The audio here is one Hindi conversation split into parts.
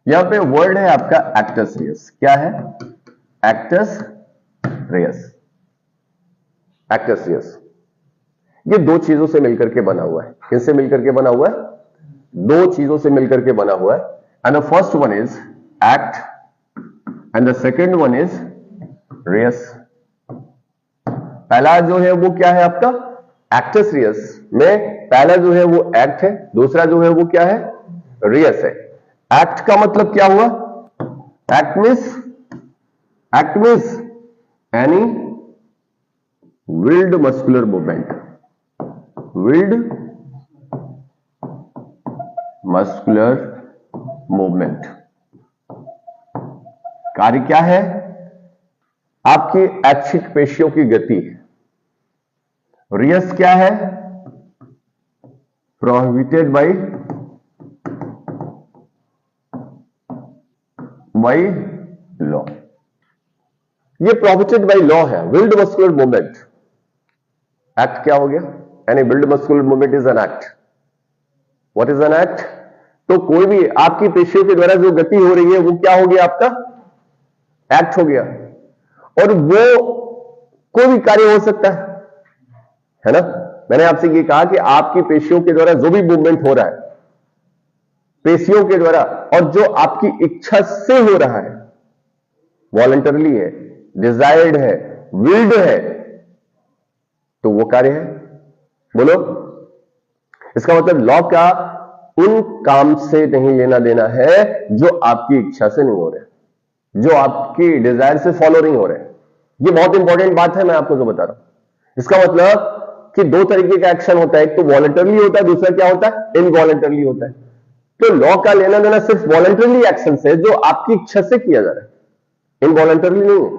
यहां पे वर्ड है आपका एक्टस रियस। क्या है? एक्टस रियस। एक्टस रियस ये दो चीजों से मिलकर के बना हुआ है। किससे मिलकर के बना हुआ है? दो चीजों से मिलकर के बना हुआ है। And the first one is act and the second one is reus. पहला जो है वो क्या है आपका? एक्टस रियस में पहला जो है वो एक्ट है, दूसरा जो है वो क्या है? रियस है। एक्ट का मतलब क्या हुआ? Act means any willed muscular movement. Willed muscular movement कार्य क्या है? आपकी ऐच्छिक पेशियों की गति। रियस क्या है? Prohibited by law. ये प्रोहिबिटेड बाय लॉ है। विल्ड मस्कुलर मूवमेंट एक्ट क्या हो गया? Any willed muscular movement is an act. What is an act? तो कोई भी आपकी पेशियों के द्वारा जो गति हो रही है वो क्या हो गया? आपका एक्ट हो गया। और वो कोई भी कार्य हो सकता है ना? मैंने आपसे ये कहा कि आपकी पेशियों के द्वारा जो भी मूवमेंट हो रहा है पेशियों के द्वारा, और जो आपकी इच्छा से हो रहा है, वॉलंटरली है, डिजायर्ड है, विल्ड है, तो वो कार्य है। बोलो। इसका मतलब लॉ का उन काम से नहीं लेना देना है जो आपकी इच्छा से नहीं हो रहे, जो आपकी डिजायर से फॉलो नहीं हो रहे। ये बहुत इंपॉर्टेंट बात है, मैं आपको जो बता रहा हूं। इसका मतलब कि दो तरीके का एक्शन होता है, एक तो वॉलंटरली होता है, दूसरा क्या होता है? इनवॉलंटरली होता है। तो लॉ का लेना देना सिर्फ वॉलंटरली एक्शन से, जो आपकी इच्छा से किया जा रहा है, इनवॉलंटरली नहीं है।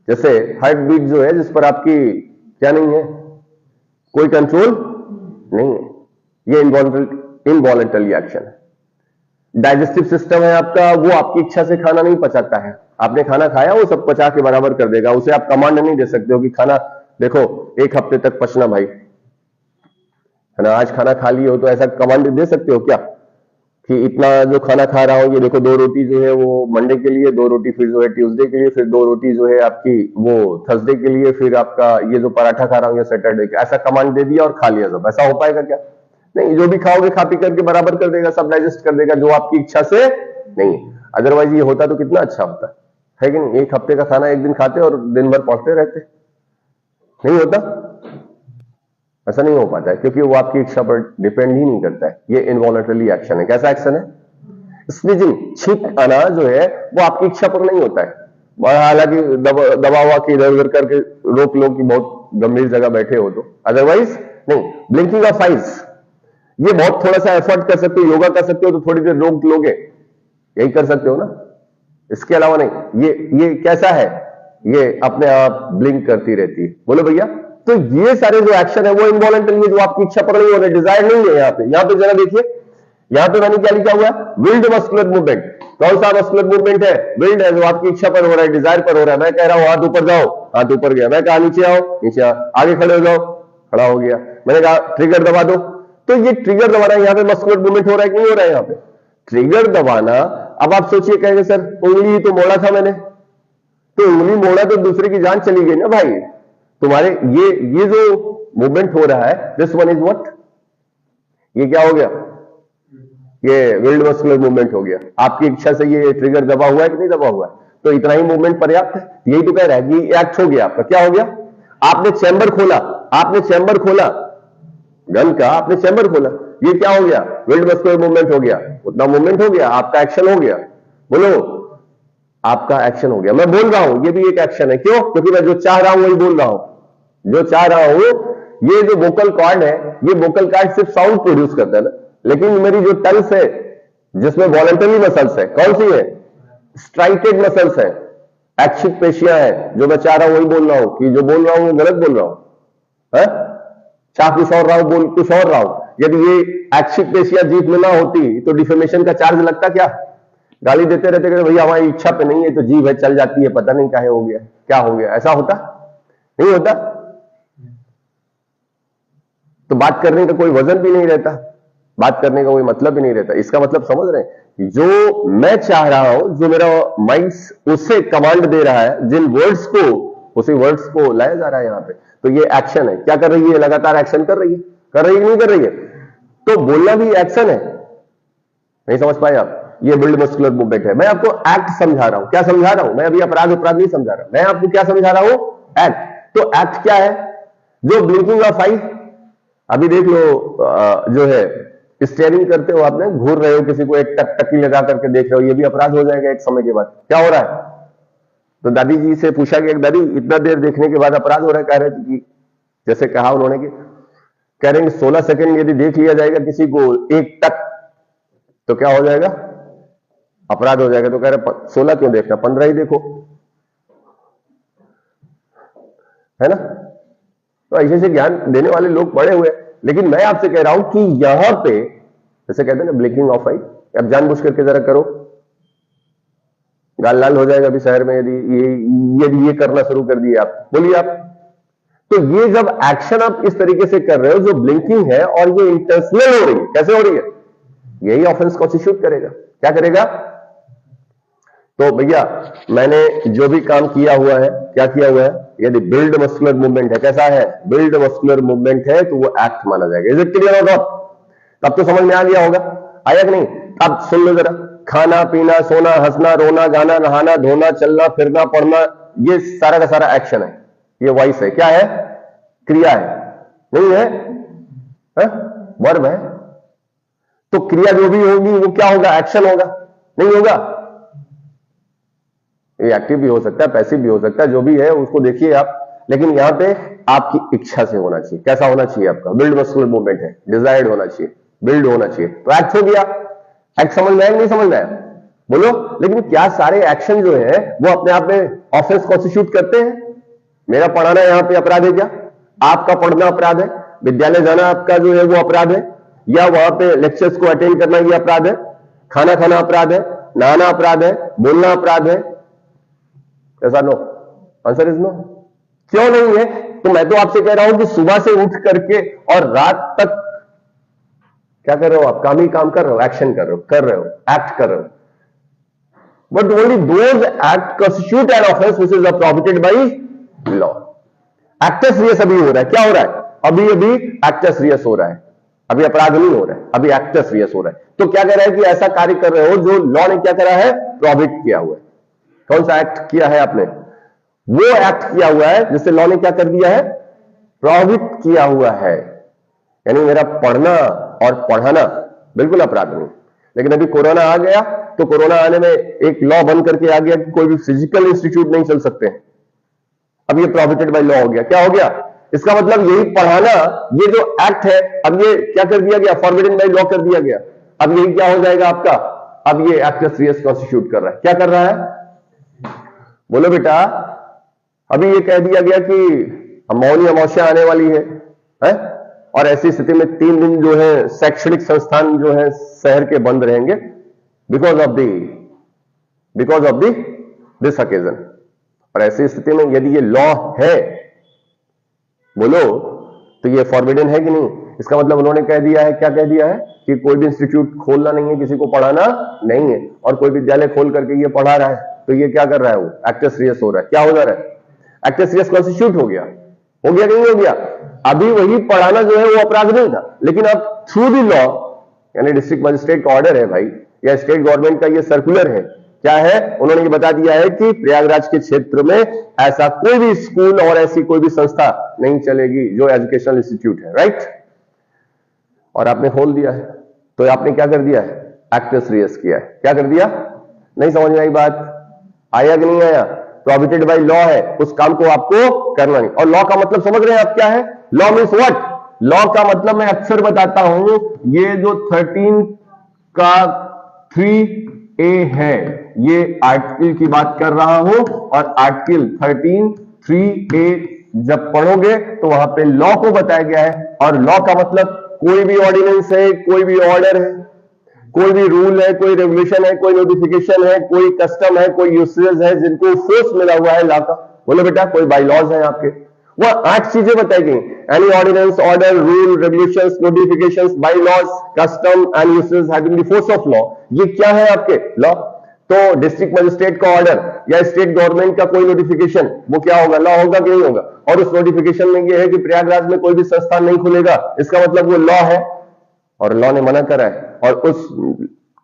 जैसे हार्ट बीट जो है, जिस पर आपकी क्या नहीं है, कोई कंट्रोल नहीं है, ये इनवॉलंटरली एक्शन है। डाइजेस्टिव सिस्टम है आपका, वो आपकी इच्छा से खाना नहीं पचाता है। आपने खाना खाया, वो सब पचा के बराबर कर देगा। उसे आप कमांड नहीं दे सकते हो कि खाना देखो 1 हफ्ते तक पचना भाई, है ना, आज खाना खा लिए हो, तो ऐसा कमांड दे सकते हो क्या कि इतना जो खाना खा रहा हूं, ये देखो 2 रोटी जो है वो मंडे के लिए, 2 रोटी फिर जो है ट्यूसडे के लिए, फिर 2 रोटी जो है आपकी वो थर्सडे के लिए, फिर आपका ये जो पराठा खा रहा हूं ये सैटरडे का। ऐसा कमांड दे दिया और खा लिया सब। ऐसा हो पाएगा क्या? नहीं। जो भी खाओगे खा पी करके बराबर कर देगा, सब डाइजेस्ट कर देगा, जो आपकी इच्छा से नहीं। अदरवाइज ये होता तो कितना अच्छा होता है कि नहीं? 1 हफ्ते का खाना 1 दिन खाते और दिन भर पहुंचते रहते। नहीं होता, ऐसा नहीं हो पाता है, क्योंकि वो आपकी इच्छा पर डिपेंड ही नहीं करता है। ये इनवॉलंटरी एक्शन है। कैसा एक्शन है? स्नीजिंग, छींक आना जो है वो आपकी इच्छा पर नहीं होता है। हालांकि दबा हुआ कि इधर उधर करके रोक लो कि बहुत गंभीर जगह बैठे हो तो, अदरवाइज नहीं। ब्लिंकिंग ऑफ आइज, ये बहुत थोड़ा सा एफर्ट कर सकते हो, योगा कर सकते हो तो थोड़ी देर रोक लोगे, यही कर सकते हो ना, इसके अलावा नहीं। ये कैसा है? ये अपने आप ब्लिंक करती रहती है। बोलो भैया। तो ये सारे जो एक्शन है वो इनवॉलंटरी है, जो आपकी इच्छा पर नहीं हो रहे, डिजायर नहीं है। यहां पे जरा देखिए, यहां पे मैंने क्या लिखा हुआ है? Willed muscular movement. कौन सा मस्कुलर मूवमेंट है? विल्ड है, जो आपकी इच्छा पर हो रहा है, डिजायर पर हो रहा है। मैं कह रहा हूं हाथ ऊपर जाओ, हाथ ऊपर गया। मैं कहा नीचे आओ, नीचे आओ। आगे खड़े हो जाओ, खड़ा हो गया। मैंने कहा ट्रिगर दबा दो, तो ये ट्रिगर दबाना, यहां पे मस्कुलर मूवमेंट हो रहा है कि नहीं हो रहा है? यहां पे ट्रिगर दबाना। अब आप सोचिए, कहेंगे सर उंगली ही तो मोड़ा था मैंने, तो उंगली मोड़ा तो दूसरे की जान चली गई ना भाई। तुम्हारे ये जो मूवमेंट हो रहा है, दिस वन इज व्हाट? ये क्या हो गया? ये विल्ड मस्कुलर मूवमेंट हो गया। आपकी इच्छा से ये ट्रिगर दबा हुआ है कि नहीं दबा हुआ है? तो इतना ही मूवमेंट पर्याप्त है। यही तो कह रहा है कि एक्ट हो गया आपका। क्या हो गया? आपने चैम्बर खोला, आपने चैम्बर खोला गन का, आपने चैम्बर खोला, ये क्या हो गया? विल्ड मस्कुलर मूवमेंट हो गया। उतना मूवमेंट हो गया, आपका एक्शन हो गया। बोलो, आपका एक्शन हो गया। मैं बोल रहा हूं, ये भी एक एक्शन है। क्यों? क्योंकि मैं जो चाह रहा हूं वही बोल रहा हूं। जो चाह रहा हूं, ये जो वोकल कॉर्ड है, ये वोकल कॉर्ड सिर्फ साउंड प्रोड्यूस करता है ना, लेकिन मेरी जो टंग्स है, जिसमें वॉलंटरी मसल्स है, कौन सी है? स्ट्राइकेड मसल्स है, ऐच्छिक पेशियां हैं। जो मैं चाह रहा हूं वही बोल रहा हूं, कि जो बोल रहा हूं वो गलत बोल रहा हूं, चाह कुछ और रहा हूं, बोल कुछ और रहा हूं। यदि ये ऐच्छिक पेशियां जीभ में ना होती तो डिफेमेशन का चार्ज लगता क्या? गाली देते रहते कि भैया हमारी इच्छा पे नहीं है, तो जीभ है चल जाती है, पता नहीं काहे हो गया, क्या हो गया। ऐसा होता नहीं होता? तो बात करने का कोई वजन भी नहीं रहता। बात करने का कोई मतलब ही नहीं रहता। इसका मतलब समझ रहे हैं, जो मैं चाह रहा हूं, जो मेरा माइंड उसे कमांड दे रहा है, जिन वर्ड्स को, उसी वर्ड्स को लाया जा रहा है यहां पे। तो ये एक्शन है। क्या कर रही है? लगातार एक्शन कर रही है। कर रही है कि नहीं कर रही है? तो बोलना भी एक्शन है। नहीं समझ पाए आप? ये बिल्ड मस्कुलर मूवमेंट है। मैं आपको एक्ट समझा रहा हूं। क्या समझा रहा हूं? मैं अभी अपराध नहीं समझा रहा, मैं आपको क्या समझा रहा हूं? एक्ट। तो एक्ट क्या है? जो ब्लिंकिंग ऑफ आई, अभी देख लो, जो है स्टेयरिंग करते हो, आपने घूर रहे हो, किसी को एक टकटकी लगा करके देख रहे हो, ये भी अपराध हो जाएगा एक समय के बाद। क्या हो रहा है? तो दादी जी से पूछा गया, दादी इतना देर देखने के बाद अपराध हो रहा है। कह रहे थे कि, जैसे कहा उन्होंने कि, कह रहे हैं 16 सेकंड यदि देख लिया जाएगा किसी को एक टक, तो क्या हो जाएगा? अपराध हो जाएगा। तो कह रहे 16 क्यों देखना, 15 ही देखो, है ना? तो ऐसे से ज्ञान देने वाले लोग पड़े हुए। लेकिन मैं आपसे कह रहा हूं कि यहां पे, जैसे कहते हैं ना ब्लिंकिंग ऑफ आई, अब जानबूझ करके जरा करो, गाल लाल हो जाएगा अभी शहर में यदि ये करना शुरू कर दिए आप। बोलिए आप। तो ये जब एक्शन आप इस तरीके से कर रहे हो, जो ब्लिंकिंग है और ये इंटेंशनल हो रही है, कैसे हो रही है? यही ऑफेंस कॉन्स्टिट्यूट करेगा। क्या करेगा? तो भैया मैंने जो भी काम किया हुआ है, क्या किया हुआ है, यदि बिल्ड मस्कुलर मूवमेंट है, कैसा है? बिल्ड मस्कुलर मूवमेंट है, तो वो एक्ट माना जाएगा। इज इट क्लियर होगा? तब तो समझ में आ गया होगा। आया कि नहीं? अब सुन लो जरा। खाना पीना, सोना, हंसना, रोना, गाना, नहाना, धोना, चलना, फिरना, पढ़ना, ये सारा का सारा एक्शन है। ये वॉइस है। क्या है? क्रिया है। नहीं है? वर्ब है। तो क्रिया जो भी होगी वो क्या होगा? एक्शन होगा। नहीं होगा? ये एक्टिव भी हो सकता है, पैसिव भी हो सकता है, जो भी है उसको देखिए आप। लेकिन यहां पे आपकी इच्छा से होना चाहिए। कैसा होना चाहिए? आपका बिल्ड मस्कुलर मूवमेंट है, डिजायर्ड होना चाहिए, बिल्ड होना चाहिए। तो एक्ट हो गया। एक्ट समझ में आया नहीं समझ में आया? बोलो। लेकिन क्या सारे एक्शन जो है वो अपने आप में ऑफेंस कॉन्स्टिट्यूट करते हैं? मेरा पढ़ाना यहां पे अपराध है क्या? आपका पढ़ना अपराध है? विद्यालय जाना आपका जो है वो अपराध है? या वहां पे लेक्चर्स को अटेंड करना ये अपराध है? खाना खाना अपराध है? नहाना अपराध है? बोलना अपराध है? ऐसा नो? Answer is no. क्यों नहीं है? तो मैं तो आपसे कह रहा हूं कि सुबह से उठ करके और रात तक क्या कर रहे हो आप? काम ही काम कर रहे हो, एक्शन कर रहे हो, एक्ट कर रहे हो। But only those act constitute an offence which is prohibited by law. Actus reus अभी हो रहा है। क्या हो रहा है? अभी अभी एक्टस रियस हो रहा है। अभी अपराध नहीं हो रहा है, अभी एक्टस रियस हो रहा है। तो क्या कह रहा है कि ऐसा कार्य कर रहे हो जो लॉ ने क्या करा है? प्रोहिबिट किया हुआ है। कौन सा एक्ट किया है आपने? वो एक्ट किया हुआ है जिससे लॉ ने क्या कर दिया है? प्रोहिबिट किया हुआ है। यानी मेरा पढ़ना और पढ़ाना बिल्कुल अपराध नहीं। लेकिन अभी कोरोना आ गया, तो कोरोना आने में एक लॉ बन करके आ गया कि कोई भी फिजिकल इंस्टीट्यूट नहीं चल सकते। अब ये प्रोहिबिटेड बाय लॉ हो गया। क्या हो गया? इसका मतलब यही पढ़ाना, ये जो एक्ट है, अब ये क्या कर दिया गया? फॉरबिडन बाय लॉ कर दिया गया। अब यही क्या हो जाएगा आपका? अब ये एक्ट सीरियस कॉन्स्टिट्यूट कर रहा है। क्या कर रहा है? बोलो बेटा। अभी ये कह दिया गया कि मौनी अमावस्या आने वाली है? और ऐसी स्थिति में 3 दिन जो है शैक्षणिक संस्थान जो है शहर के बंद रहेंगे बिकॉज ऑफ दिस ओकेजन। और ऐसी स्थिति में यदि ये लॉ है, बोलो, तो ये फॉरबिडन है कि नहीं? इसका मतलब उन्होंने कह दिया है, क्या कह दिया है? कि कोई भी इंस्टीट्यूट खोलना नहीं है, किसी को पढ़ाना नहीं है। और कोई विद्यालय खोल करके ये पढ़ा रहा है, तो ये क्या कर रहा है? वो एक्टस रियस हो रहा है। क्या हो जा रहा है? एक्टस रियस कॉन्स्टिट्यूट हो गया कि नहीं हो गया? अभी वही पढ़ाना जो है वो अपराध नहीं था, लेकिन अब थ्रू द लॉ, यानी डिस्ट्रिक्ट मजिस्ट्रेट का ऑर्डर है भाई, या स्टेट गवर्नमेंट का ये सर्कुलर है, क्या है? उन्होंने ये बता दिया है कि प्रयागराज के क्षेत्र में ऐसा कोई भी स्कूल और ऐसी कोई भी संस्था नहीं चलेगी जो एजुकेशनल इंस्टीट्यूट है। राइट? और आपने खोल दिया है, तो आपने क्या कर दिया है? एक्टस रियस किया है। क्या कर दिया? नहीं समझ में आई बात? आया कि नहीं आया? प्रोहिबिटेड बाय लॉ है, उस काम को आपको करना नहीं। और लॉ का मतलब समझ रहे हैं आप क्या है? Law means what? लॉ का मतलब मैं अक्सर बताता हूं, ये जो 13 का 3A है, ये आर्टिकल की बात कर रहा हूं। और आर्टिकल 13 3A जब पढ़ोगे तो वहां पे लॉ को बताया गया है। और लॉ का मतलब कोई भी ऑर्डिनेंस है, कोई भी ऑर्डर है, कोई भी रूल है, कोई रेगुलेशन है, कोई नोटिफिकेशन है, कोई कस्टम है, कोई यूसेज है, जिनको फोर्स मिला हुआ है लॉ का। बोलो बेटा, कोई बाई लॉज है आपके, वो 8 चीजें बताई गई। Any ordinance, order, rule, regulations, notifications, bylaws, custom and usage having the force of law, ये क्या है आपके लॉ। तो डिस्ट्रिक्ट मजिस्ट्रेट का ऑर्डर या स्टेट गवर्नमेंट का कोई नोटिफिकेशन, वो क्या होगा, लॉ होगा कि नहीं होगा। और उस नोटिफिकेशन में ये है कि प्रयागराज में कोई भी संस्थान नहीं खुलेगा, इसका मतलब वो लॉ है और लॉ ने मना करा है। और उस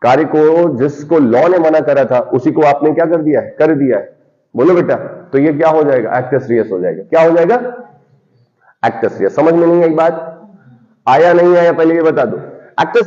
कार्य को जिसको लॉ ने मना करा था उसी को आपने क्या कर दिया है, कर दिया है। बोलो बेटा, तो ये क्या हो जाएगा, एक्ट सीरियस हो जाएगा। क्या हो जाएगा, एक्ट सीरियस। समझ में नहीं आई बात, आया नहीं आया पहले ये बता दो। एक्ट